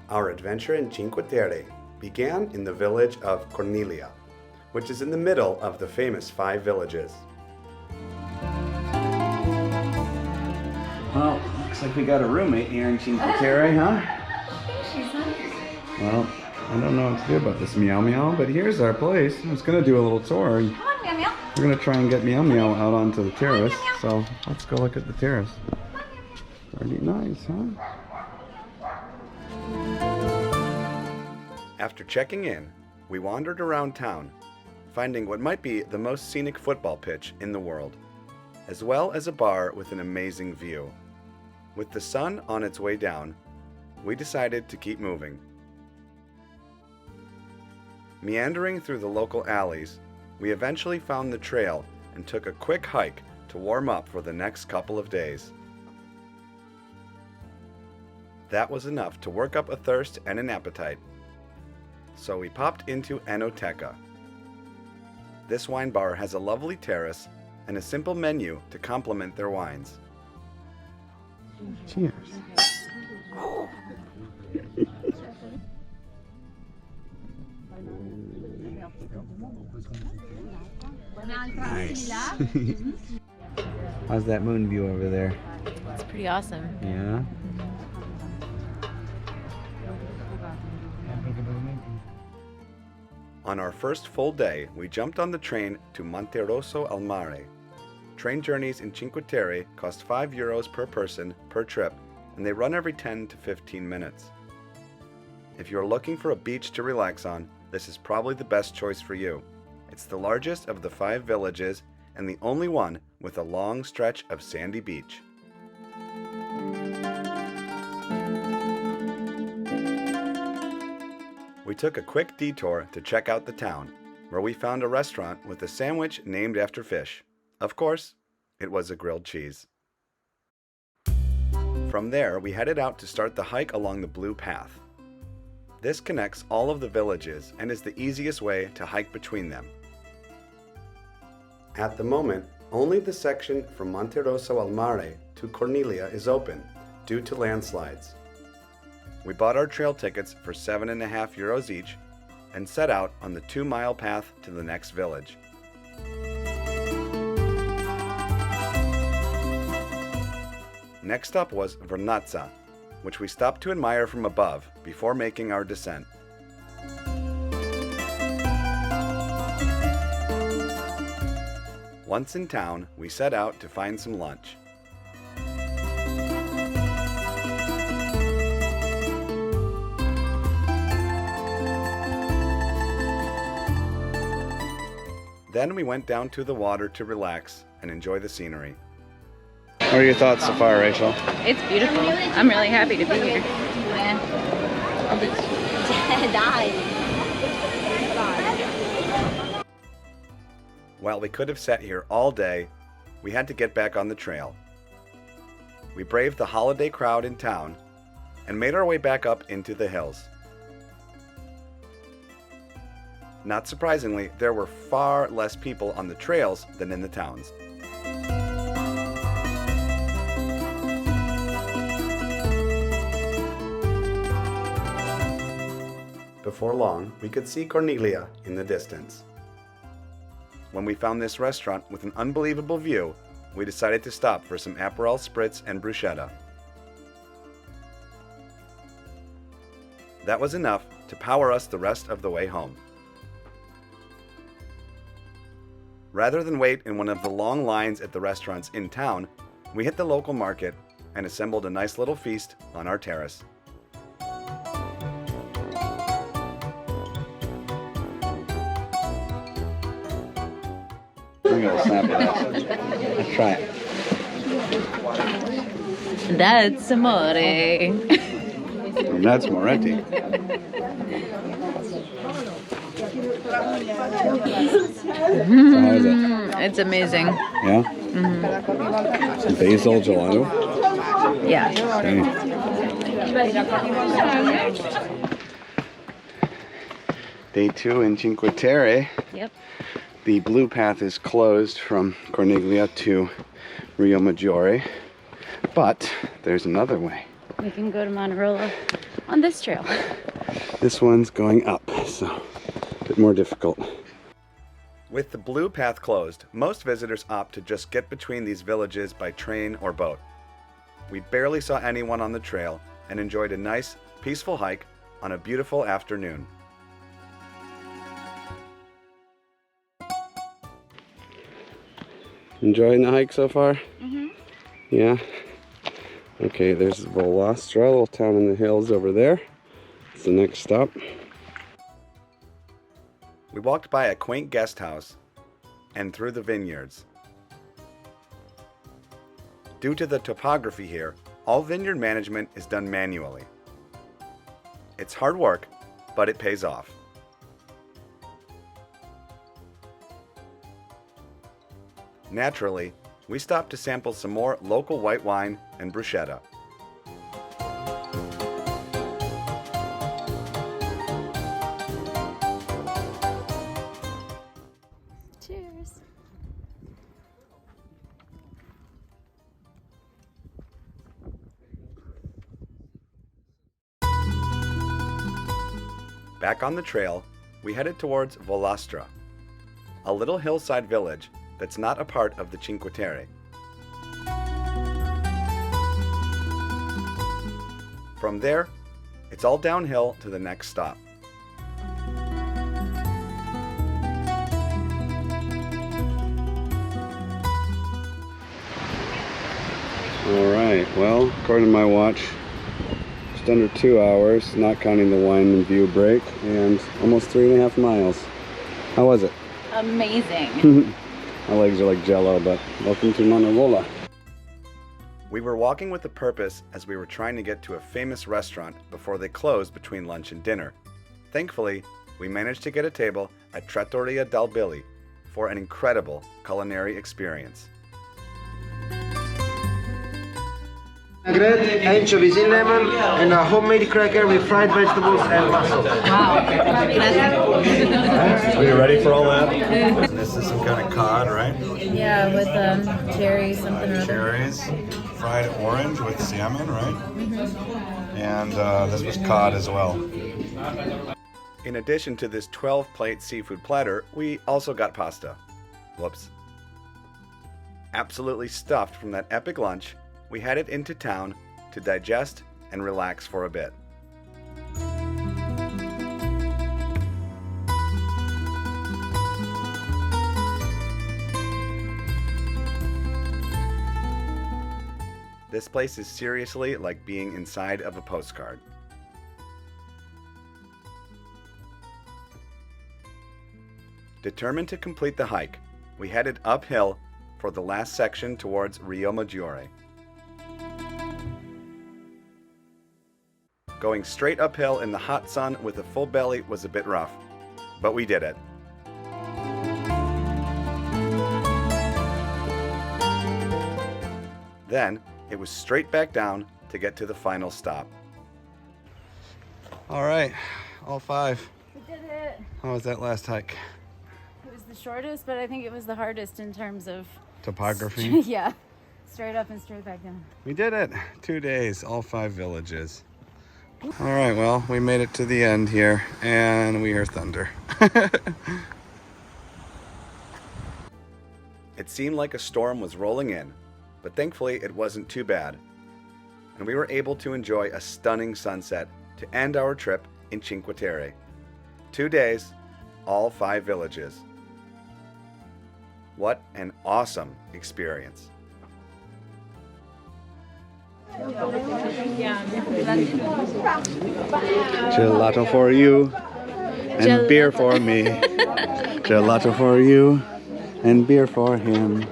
Our adventure in Cinque Terre began in the village of Corniglia, which is in the middle of the famous 5 villages. Well, looks like we got a roommate here in Cinque Terre, huh? Well, I don't know what to do about this Meow Meow, but here's our place. I was gonna do a little tour. Come on, Meow Meow. We're gonna try and get Meow Meow out onto the terrace. So let's go look at the terrace. Pretty nice, huh? After checking in, we wandered around town, finding what might be the most scenic football pitch in the world, as well as a bar with an amazing view. With the sun on its way down, we decided to keep moving. Meandering through the local alleys, we eventually found the trail and took a quick hike to warm up for the next couple of days. That was enough to work up a thirst and an appetite. So we popped into Enoteca. This wine bar has a lovely terrace and a simple menu to complement their wines. Cheers. Nice. How's that moon view over there? It's pretty awesome. Yeah. On our first full day, we jumped on the train to Monterosso al Mare. Train journeys in Cinque Terre cost €5 per person per trip, and they run every 10 to 15 minutes. If you're looking for a beach to relax on, this is probably the best choice for you. It's the largest of the 5 villages and the only one with a long stretch of sandy beach. We took a quick detour to check out the town, where we found a restaurant with a sandwich named after fish. Of course, it was a grilled cheese. From there, we headed out to start the hike along the Blue Path. This connects all of the villages and is the easiest way to hike between them. At the moment, only the section from Monterosso al Mare to Corniglia is open due to landslides. We bought our trail tickets for €7.50 each and set out on the 2-mile path to the next village. Next up was Vernazza, which we stopped to admire from above before making our descent. Once in town, we set out to find some lunch. Then we went down to the water to relax and enjoy the scenery. What are your thoughts so far, Rachel? It's beautiful. I'm really happy to be here. While we could have sat here all day, we had to get back on the trail. We braved the holiday crowd in town and made our way back up into the hills. Not surprisingly, there were far less people on the trails than in the towns. Before long, we could see Corniglia in the distance. When we found this restaurant with an unbelievable view, we decided to stop for some Aperol Spritz and bruschetta. That was enough to power us the rest of the way home. Rather than wait in one of the long lines at the restaurants in town, we hit the local market and assembled a nice little feast on our terrace. I'm gonna snap it. Let's try it. That's amore. And that's Moretti. So how is it? It's amazing. Yeah? Basil gelato? Yeah. Okay. Day 2 in Cinque Terre. Yep. The blue path is closed from Corniglia to Rio Maggiore, but there's another way. We can go to Manarola. on this trail. This one's going up, so a bit more difficult. With the blue path closed, most visitors opt to just get between these villages by train or boat. We barely saw anyone on the trail and enjoyed a nice, peaceful hike on a beautiful afternoon. Enjoying the hike so far? Mm-hmm. Yeah? Okay, there's Volastra, a little town in the hills over there. It's the next stop. We walked by a quaint guest house and through the vineyards. Due to the topography here, all vineyard management is done manually. It's hard work, but it pays off. Naturally, we stopped to sample some more local white wine and bruschetta. Cheers. Back on the trail, we headed towards Volastra, a little hillside village that's not a part of the Cinque Terre. From there, it's all downhill to the next stop. All right, well, according to my watch, just under 2 hours, not counting the wine and view break, and almost 3.5 miles. How was it? Amazing. My legs are like jello, but welcome to Manarola. We were walking with a purpose as we were trying to get to a famous restaurant before they closed between lunch and dinner. Thankfully, we managed to get a table at Trattoria del Billy for an incredible culinary experience. Vinaigrette, anchovies in lemon, and a homemade cracker with fried vegetables and mussels. Wow. Are you ready for all that? This is some kind of cod, right? Yeah, with cherries, something or other. Cherries, fried orange with salmon, right? Mm-hmm. And this was cod as well. In addition to this 12-plate seafood platter, we also got pasta. Whoops. Absolutely stuffed from that epic lunch, we headed into town to digest and relax for a bit. This place is seriously like being inside of a postcard. Determined to complete the hike, we headed uphill for the last section towards Rio Maggiore. Going straight uphill in the hot sun with a full belly was a bit rough, but we did it. Then, it was straight back down to get to the final stop. All right, all 5. We did it. How was that last hike? It was the shortest, but I think it was the hardest in terms of Topography? yeah, straight up and straight back down. We did it. 2 days, all 5 villages. All right, well, we made it to the end here, and we hear thunder. It seemed like a storm was rolling in, but thankfully it wasn't too bad, and we were able to enjoy a stunning sunset to end our trip in Cinque Terre. 2 days, all 5 villages. What an awesome experience. Gelato for you and beer for me. Gelato for you and beer for him.